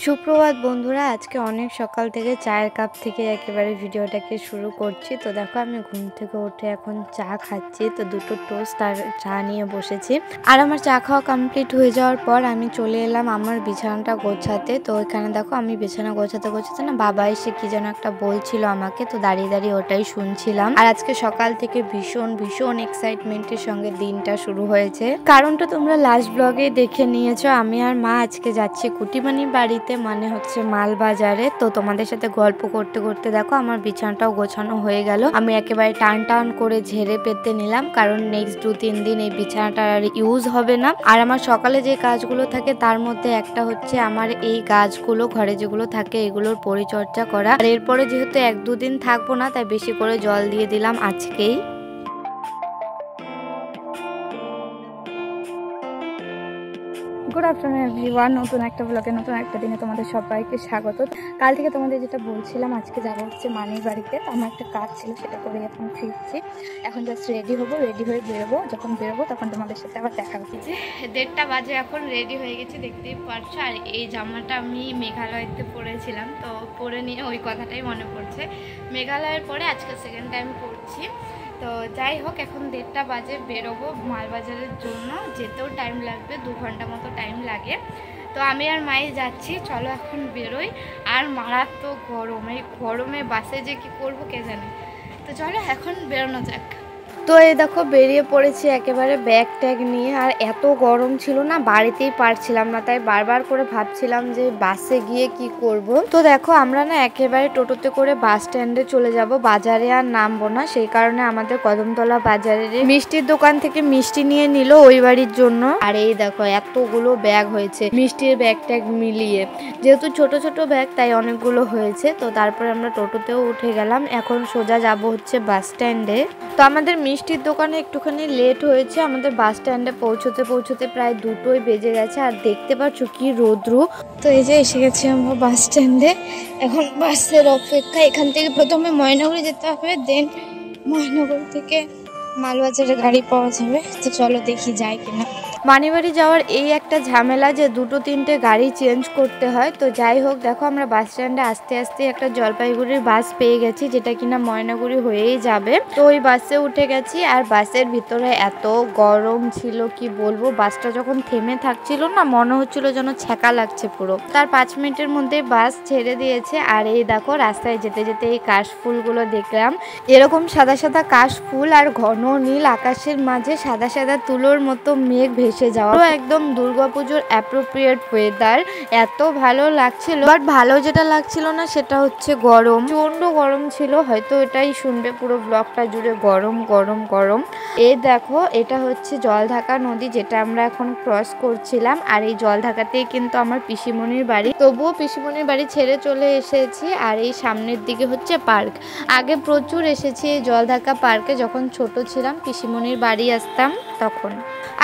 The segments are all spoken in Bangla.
সুপ্রভাত বন্ধুরা, আজকে অনেক সকাল থেকে চায়ের কাপ থেকে একেবারে ভিডিওটাকে শুরু করছি। তো দেখো আমি ঘুম থেকে উঠে এখন চা খাচ্ছি। তো দুটো টোস্ট আর চা নিয়ে বসেছি। আর আমার চা খাওয়া কমপ্লিট হয়ে যাওয়ার পর আমি চলে এলাম আমার বিছানাটা গোছাতে। তো এখানে দেখো আমি বিছানা গোছাতে গোছাতে না বাবা এসে কি যেন একটা বলছিল আমাকে, তো দাঁড়িয়ে দাঁড়িয়ে ওটাই শুনছিলাম। আর আজকে সকাল থেকে ভীষণ ভীষণ এক্সাইটমেন্টের সঙ্গে দিনটা শুরু হয়েছে। কারণটা তোমরা লাস্ট ব্লগে দেখে নিয়েছো। আমি আর মা আজকে যাচ্ছি কুটিমানি বাড়িতে, মানে হচ্ছে মালবাজারে। তো তোমাদের সাথে গল্প করতে করতে দেখো আমার বিছানাটাও গোছানো হয়ে গেল। আমি একেবারে টান টান করে ঝেড়ে পেতে নিলাম, কারণ নেক্সট 2-3 দিন এই বিছানাটা আর ইউজ হবে না। আর আমার সকালে যে কাজগুলো থাকে তার মধ্যে একটা হচ্ছে আমার এই গাছগুলো ঘরে যেগুলো থাকে এগুলোর পরিচর্যা করা। আর এরপরে যেহেতু 1-2 দিন থাকবো না, তাই বেশি করে জল দিয়ে দিলাম আজকেই। Good afternoon everyone. নতুন একটা ব্লগে নতুন একটা দিনে তোমাদের সবাইকে স্বাগত। কাল থেকে তোমাদের যেটা বলছিলাম, আজকে যাবো হচ্ছে মানির বাড়িতে। তো আমার একটা কাজ ছিল, সেটা করে এখন ফিরছি। এখন জাস্ট রেডি হবো, রেডি হয়ে বেরোবো। যখন বেরোবো তখন তোমাদের সাথে আবার দেখা হচ্ছে। 1:30 বাজে, এখন রেডি হয়ে গেছি দেখতেই পারছো। আর এই জামাটা আমি মেঘালয়তে পরেছিলাম, তো পরে নিয়ে ওই কথাটাই মনে পড়ছে। মেঘালয়ের পরে আজকে সেকেন্ড টাইম পরছি। তো যাই হোক, এখন 1:30 বাজে, বেরোবো মালবাজারের জন্য। যেতেও টাইম লাগবে, 2 ঘন্টা মতো টাইম লাগে। তো আমি আর মাই যাচ্ছি, চলো এখন বেরোই। আর মারাত্মক গরম, এই গরমে বাসে যে কি করবো কে জানে। তো চলো এখন বেরোনো যাক। তো এই দেখো বেরিয়ে পড়েছি একেবারে ব্যাগ ট্যাগ নিয়ে। আর এত গরম ছিল না, বাড়িতেই পারছিলাম না, তাই বারবার করে ভাবছিলাম যে বাসে গিয়ে কি করব। তো দেখো আমরা না একেবারে টোটোতে করে বাস স্ট্যান্ডে চলে যাব, বাজারে আর নামবো না। সেই কারণে আমাদের কদমতলা বাজারের মিষ্টির দোকান থেকে মিষ্টি নিয়ে নিল ওই বাড়ির জন্য। আর এই দেখো এতগুলো ব্যাগ হয়েছে মিষ্টির ব্যাগ ট্যাগ মিলিয়ে, যেহেতু ছোট ছোট ব্যাগ তাই অনেকগুলো হয়েছে। তো তারপরে আমরা টোটোতেও উঠে গেলাম, এখন সোজা যাব হচ্ছে বাস স্ট্যান্ডে। তো আমাদের মিষ্টির দোকানে একটুখানি লেট হয়েছে, আমাদের বাস স্ট্যান্ডে পৌঁছতে পৌঁছতে প্রায় 2টোই বেজে গেছে। আর দেখতে পাচ্ছ কি রোদ্রু। তো এই যে এসে গেছি আমরা বাস স্ট্যান্ডে, এখন বাসের অপেক্ষা। এখান থেকে প্রথমে ময়নাগুড়ি যেতে হবে, দেন ময়নাগুড়ি থেকে মালবাজারে গাড়ি পাওয়া যাবে। তো চলো দেখি যায় কিনা। মানিবাড়ি যাওয়ার এই একটা ঝামেলা যে 2-3টে গাড়ি চেঞ্জ করতে হয়। তো যাই হোক, দেখো আমরা বাস স্ট্যান্ডে আস্তে আস্তে একটা জলপাইগুড়ির বাস পেয়ে গেছি, যেটা কিনা ময়নাগুড়ি হয়েই যাবে। তো ওই বাসে উঠে গেছি। আর বাসের ভিতরে এত গরম ছিল কি বলবো, বাসটা যখন থেমে থাকছিল না মনে হচ্ছিল যেন ছ্যাঁকা লাগছে পুরো। তার 5 মিনিটের মধ্যে বাস ছেড়ে দিয়েছে। আর এই দেখো রাস্তায় যেতে যেতে এই কাশফুলগুলো দেখলাম, এরকম সাদা সাদা কাশফুল আর ঘন নীল আকাশের মাঝে সাদা সাদা তুলোর মতো মেঘ ভেসে যাওয়া, একদম দুর্গাপুজোর অ্যাপ্রোপ্রিয়েট ওয়েদার। এত ভালো লাগছিল। বাট ভালো যেটা লাগছিল না সেটা হচ্ছে গরম, প্রচন্ড গরম ছিল। হয়তো এটাই শুনবে পুরো ব্লগটা জুড়ে, গরম গরম গরম। এই দেখো এটা হচ্ছে জলঢাকা নদী, যেটা আমরা এখন ক্রস করছিলাম। আর এই জলঢাকাতেই কিন্তু আমার পিসিমণির বাড়ি। তবুও পিসিমণির বাড়ি ছেড়ে চলে এসেছি। আর এই সামনের দিকে হচ্ছে পার্ক। আগে প্রচুর এসেছি এই জলঢাকা পার্কে, যখন ছোট ছিলাম পিসিমণির বাড়ি আসতাম তখন।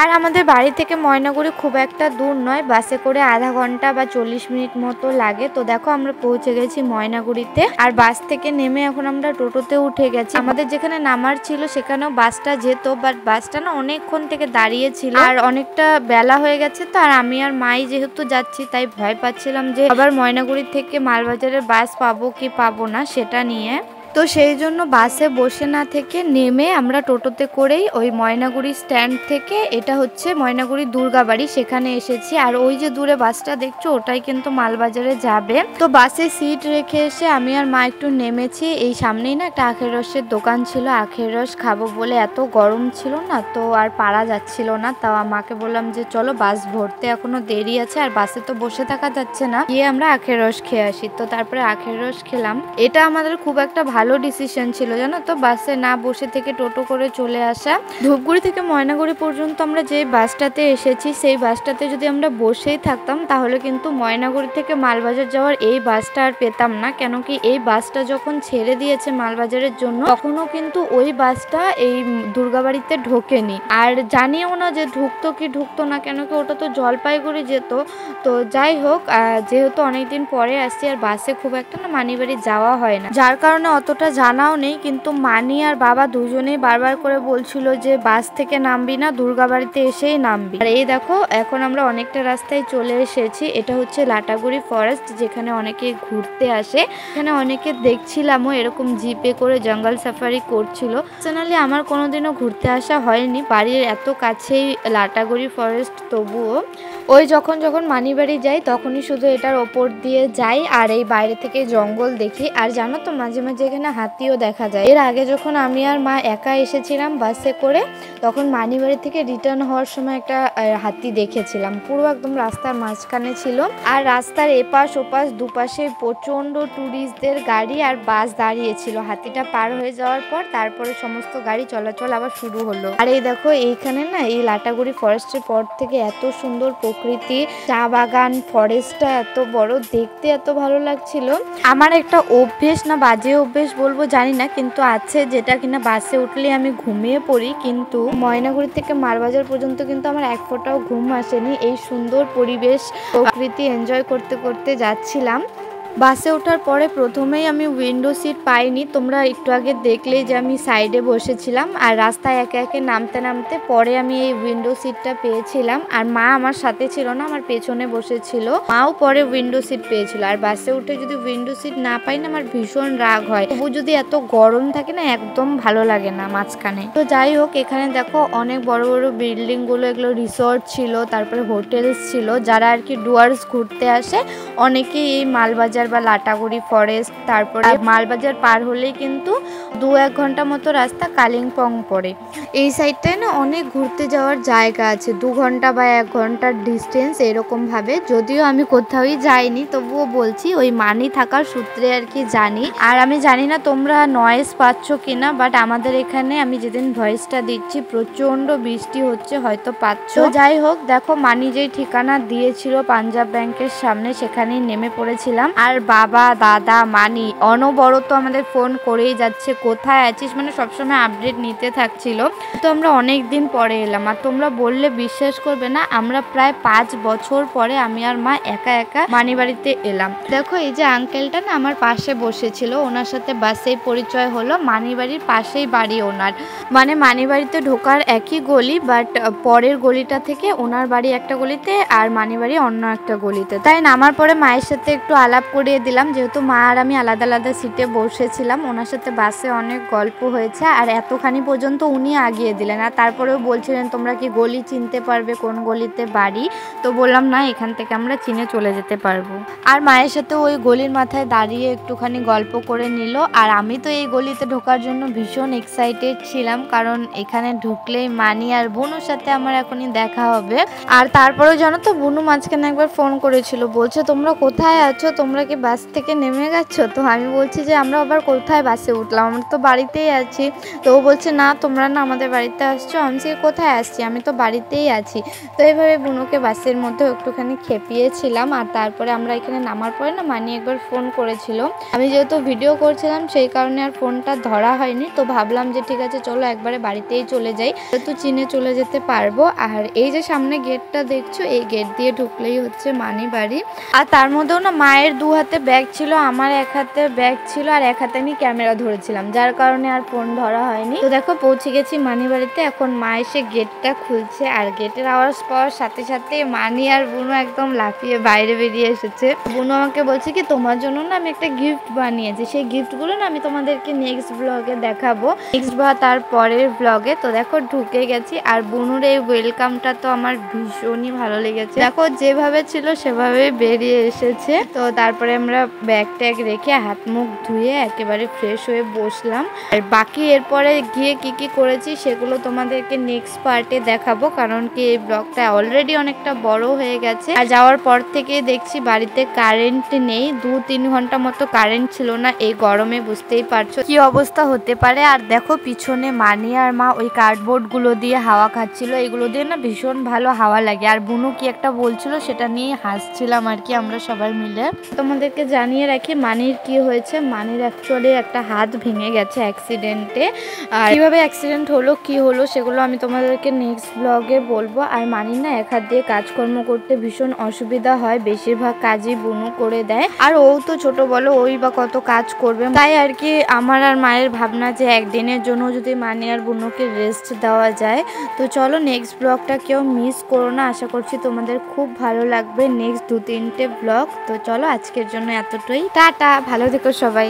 আর আমাদের বাড়ি থেকে ময়নাগুড়ি খুব একটা দূর নয়, বাসে করে আধা ঘন্টা বা 40 মিনিট মতো লাগে। তো দেখো আমরা পৌঁছে গেছি ময়নাগুড়িতে। আর বাস থেকে নেমে এখন আমরা টোটোতে উঠে গেছি। আমাদের যেখানে নামার ছিল সেখানেও বাসটা যেত, বাট বাসটা না অনেকক্ষণ থেকে দাঁড়িয়ে ছিল আর অনেকটা বেলা হয়ে গেছে। তো আর আমি আর মাই যেহেতু যাচ্ছি, তাই ভয় পাচ্ছিলাম যে আবার ময়নাগুড়ি থেকে মালবাজারের বাস পাবো কি পাবো না সেটা নিয়ে। তো সেই জন্য বাসে বসে না থেকে নেমে আমরা টোটোতে করেই ওই ময়নাগুড়ি স্ট্যান্ড থেকে, এটা হচ্ছে ময়নাগুড়ি দুর্গাবাড়ি, সেখানে এসেছি। আর ওই যে দূরে বাসটা দেখছো ওটাই কিন্তু মালবাজারে যাবে। তো বাসে সিট রেখে এসে আমি আর মা একটু নেমেছি। এই সামনেই না একটা আখের রসের দোকান ছিল, আখের রস খাবো বলে, এত গরম ছিল না তো আর পারা যাচ্ছিল না। তাও মাকে বললাম যে চলো বাস ভরতে এখনো দেরি আছে, আর বাসে তো বসে থাকা যাচ্ছে না, গিয়ে আমরা আখের রস খেয়ে আসি। তো তারপরে আখের রস খেলাম। এটা আমাদের খুব একটা ভালো ডিসিশন ছিল জানো তো, বাসে না বসে থেকে টোটো করে চলে আসা। ধূপগুড়ি থেকে ময়নাগুড়ি পর্যন্ত আমরা যে বাসটাতে এসেছি সেই বাসটাতে যদি আমরা বসেই থাকতাম তাহলে কিন্তু ময়নাগুড়ি থেকে মালবাজার যাওয়ার এই বাসটা আর পেতাম না। কেন কি এই বাসটা যখন ছেড়ে দিয়েছে মালবাজারের জন্য তখনও কিন্তু ওই বাসটা এই দুর্গাবাড়িতে ঢোকেনি। আর জানিও না যে ঢুকতো কি ঢুকতো না, কেন কি ওটা তো জলপাইগুড়ি যেত। তো যাই হোক, যেহেতু অনেকদিন পরে আসছি আর বাসে খুব একটা না মানিবাড়ি যাওয়া হয় না, যার কারণে অত অতটা জানাও নেই, কিন্তু মানি আর বাবা দুজনেই বারবার করে বলছিল যে বাস থেকে নামবি না, দুর্গাবাড়িতে এসেই নামবি। আর এই দেখো এখন আমরা অনেকটা রাস্তায় চলে এসেছি। এটা হচ্ছে লাটাগুড়ি ফরেস্ট, যেখানে অনেকে ঘুরতে আসে। এখানে অনেকে দেখছিলামও এরকম জিপে করে জঙ্গল সাফারি করছিল। পার্সোনালি আমার কোনোদিনও ঘুরতে আসা হয়নি, বাড়ির এত কাছেই লাটাগুড়ি ফরেস্ট, তবুও ওই যখন মানিবাড়ি যাই তখনই শুধু এটার ওপর দিয়ে যাই আর এই বাইরে থেকে জঙ্গল দেখি। আর জানো তো মাঝে মাঝে এখানে হাতিও দেখা যায়। এর আগে যখন আমি আর মা একা এসেছিলাম বাসে করে, তখন মানিবাড়ি থেকে রিটার্ন হওয়ার সময় একটা হাতি দেখেছিলাম, পুরো একদম রাস্তার মাঝখানে ছিল। আর রাস্তার এপাশ ওপাশ দুপাশে প্রচণ্ড ট্যুরিস্টদের গাড়ি আর বাস দাঁড়িয়েছিল। হাতিটা পার হয়ে যাওয়ার পর তারপরে সমস্ত গাড়ি চলাচল আবার শুরু হলো। আর এই দেখো এইখানে না এই লাটাগুড়ি ফরেস্টের পর থেকে এত সুন্দর প্রকৃতি, চা বাগান, ফরেস্টটা এত বড়, দেখতে এত ভালো লাগছিল। আমার একটা অভ্যেস না বাজে অভ্যেস বলবো জানি না, কিন্তু আছে, যেটা কিনা বাসে উঠলে আমি ঘুমিয়ে পড়ি, কিন্তু ময়নাগুড়ি থেকে মারবাজার পর্যন্ত কিন্তু আমার এক ফোঁটাও ঘুম আসেনি। এই সুন্দর পরিবেশ প্রকৃতি এনজয় করতে করতে যাচ্ছিলাম। বাসে ওঠার পরে প্রথমেই আমি উইন্ডো সিট পাইনি, তোমরা একটু আগে দেখলেই যে আমি সাইডে বসেছিলাম। আর রাস্তায় একে একে নামতে নামতে পরে আমি এই উইন্ডো সিটটা পেয়েছিলাম। আর মা আমার সাথে ছিল না, আমার পেছনে বসেছিল, মাও পরে উইন্ডো সিট পেয়েছিল। আর বাসে উঠে যদি উইন্ডো সিট না পাই না আমার ভীষণ রাগ হয়, তবু যদি এত গরম থাকে না একদম ভালো লাগে না মাঝখানে। তো যাই হোক, এখানে দেখো অনেক বড় বড় বিল্ডিং গুলো, এগুলো রিসর্ট ছিল, তারপরে হোটেলস ছিল। যারা আর কি ডুয়ার্স ঘুরতে আসে অনেকেই এই মালবাজার বা লাটাগুড়ি ফরেস্ট, তারপরে মালবাজার পার হলেই কিন্তু 2-1 ঘন্টা মতো রাস্তা কালিম্পং পড়ে। এই সাইডটায় না অনেক ঘুরতে যাওয়ার জায়গা আছে, 2 ঘন্টা বা 1 ঘন্টার ডিস্টেন্স এরকম ভাবে। যদিও আমি কোথাওই যাইনি, তবুও বলছি ওই মানি থাকার সূত্রে আর কি জানি। আর আমি জানি না তোমরা নয়েজ পাচ্ছ কিনা, বাট আমাদের এখানে আমি যেদিন ভয়েসটা দিচ্ছি প্রচন্ড বৃষ্টি হচ্ছে, হয়তো পাচ্ছ। যাই হোক, দেখো মানি যেই ঠিকানা দিয়েছিল পাঞ্জাব ব্যাংকের সামনে, সেখানেই নেমে পড়েছিলাম। আর বাবা দাদা মানি অনবরত আমাদের ফোন করেই যাচ্ছে, কোথায় আছিস, মানে সবসময় আপডেট নিতে থাকছিল। তো আমরা অনেক দিন পরে এলাম, আর তোমরা বললে বিশ্বাস করবে না, আমরা প্রায় 5 বছর পরে আমি আর মা একা একা মানিবাড়িতে এলাম। দেখো এই যে আঙ্কেলটা না আমার পাশে বসেছিল, ওনার সাথে বাসেই পরিচয় হলো। মানিবাড়ির পাশেই বাড়ি ওনার, মানে মানিবাড়িতে ঢোকার একই গলি, বাট পরের গলিটা থেকে ওনার বাড়ি একটা গলিতে আর মানিবাড়ি অন্য একটা গলিতে। তাই নামার পরে মায়ের সাথে একটু আলাপ করিয়ে দিলাম, যেহেতু মা আর আমি আলাদা আলাদা সিটে বসেছিলাম। ওনার সাথে বাসে অনেক গল্প হয়েছে, আর এতখানি পর্যন্ত উনি আগিয়ে দিলেন। আর তারপরেও বলছিলেন তোমরা কি গলি চিনতে পারবে, কোন গলিতে বাড়ি? তো বললাম না, এখান থেকে আমরা চিনে চলে যেতে পারবো। আর মায়ের সাথে ওই গলির মাথায় দাঁড়িয়ে একটুখানি গল্প করে নিল। আর আমি তো এই গলিতে ঢোকার জন্য ভীষণ এক্সাইটেড ছিলাম, কারণ এখানে ঢুকলেই মানি আর বুনুর সাথে আমার এখনই দেখা হবে। আর তারপরেও জানো তো, বুনু মাঝখানে একবার ফোন করেছিল, বলছে তোমরা কোথায় আছো, তোমরা কি বাস থেকে নেমে গেছো? তো আমি বলছি যে আমরা আবার কোথায় বাসে উঠলাম, আমরা তো বাড়িতেই আছি। তো ও বলছে না তোমরা না আমাদের বাড়িতে আসছো। আমি কোথায় আসছি, আমি তো বাড়িতেই আছি। তো এইভাবে বুনুকে বাসের মধ্যে একটুখানি খেপিয়েছিলাম। আর তারপরে আমরা এখানে নামার পরে না মানি একবার ফোন করেছিল, আমি যেহেতু ভিডিও করছিলাম সেই কারণে আর ফোনটা ধরা হয়নি। তো ভাবলাম যে ঠিক আছে চলো একবারে বাড়িতেই চলে যাই, যেহেতু চিনে চলে যেতে পারবো। আর এই যে সামনে গেটটা দেখছো, এই গেট দিয়ে ঢুকলেই হচ্ছে মানি বাড়ি। আর তার মধ্যেও না মায়ের 2 হাতে ব্যাগ ছিল, আমার 1 হাতে ব্যাগ ছিল, আর 1 হাতে আমি ক্যামেরা ধরেছিলাম, যার কারণে আর ফোন ধরা হয়নি। তো দেখো পৌঁছে গেছি মানি বাড়িতে। এখন মা এসে গেটটা খুলছে, আর গেটের আওয়াজ পাওয়ার সাথে সাথে মানি আর বুনু একদম লাফিয়ে বাইরে বেরিয়ে এসেছে। বুনু আমাকে বলছে কি তোমার জন্য না আমি একটা গিফট বানিয়েছি, সেই গিফটগুলো না আমি তোমাদেরকে নেক্সট ব্লগে দেখাবো, নেক্সট বা তার পরের ব্লগে। তো দেখো ঢুকে গেছি, আর বুনুর এই ওয়েলকামটা তো আমার ভীষণই ভালো লেগেছে। দেখো যেভাবে ছিল সেভাবে বেরিয়ে এসেছে। তো তারপরে আমরা ব্যাগ ট্যাগ রেখে হাত মুখ ধুয়ে একেবারে ফ্রেশ হয়ে বসলাম। আর বাকি এরপরে গিয়ে কি কি করেছি সেগুলো তোমাদেরকে নেক্সট পার্টে দেখাবো, কারণ কি এই ব্লগটা অলরেডি অনেকটা বড় হয়ে গেছে। আর যাওয়ার পর থেকে দেখছি বাড়িতে কারেন্ট নেই, 2-3 ঘন্টা মতো কারেন্ট ছিল না। এই গরমে বুঝতেই পারছো কি অবস্থা হতে পারে। আর দেখো পিছনে মানি আর মা ওই কার্ডবোর্ড গুলো দিয়ে হাওয়া খাচ্ছিল, এগুলো দিয়ে না ভীষণ ভালো হাওয়া লাগে। আর বুনু কি একটা বলছিল সেটা নিয়ে হাসছিলাম আর কি আমরা সবাই মিলে। তো তোমাদেরকে জানিয়ে রাখি মানির কি হয়েছে। মানির অ্যাকচুয়ালি একটা হাত ভেঙে গেছে অ্যাক্সিডেন্টে। আর কীভাবে অ্যাক্সিডেন্ট হলো কি হলো সেগুলো আমি তোমাদেরকে নেক্সট ব্লগে বলবো। আর মানির না এক হাত দিয়ে কাজকর্ম করতে ভীষণ অসুবিধা হয়, বেশিরভাগ কাজই বুনু করে দেয়। আর ও তো ছোট বলো, ওই বা কত কাজ করবে। তাই আর কি আমার আর মায়ের ভাবনা যে একদিনের জন্য যদি মানি আর বুনুকে রেস্ট দেওয়া যায়। তো চলো নেক্সট ব্লগটা কেউ মিস করো না, আশা করছি তোমাদের খুব ভালো লাগবে নেক্সট 2-3টে ব্লগ। তো চলো আজকের জন্য এতটাই, টাটা, ভালো থেকো সবাই।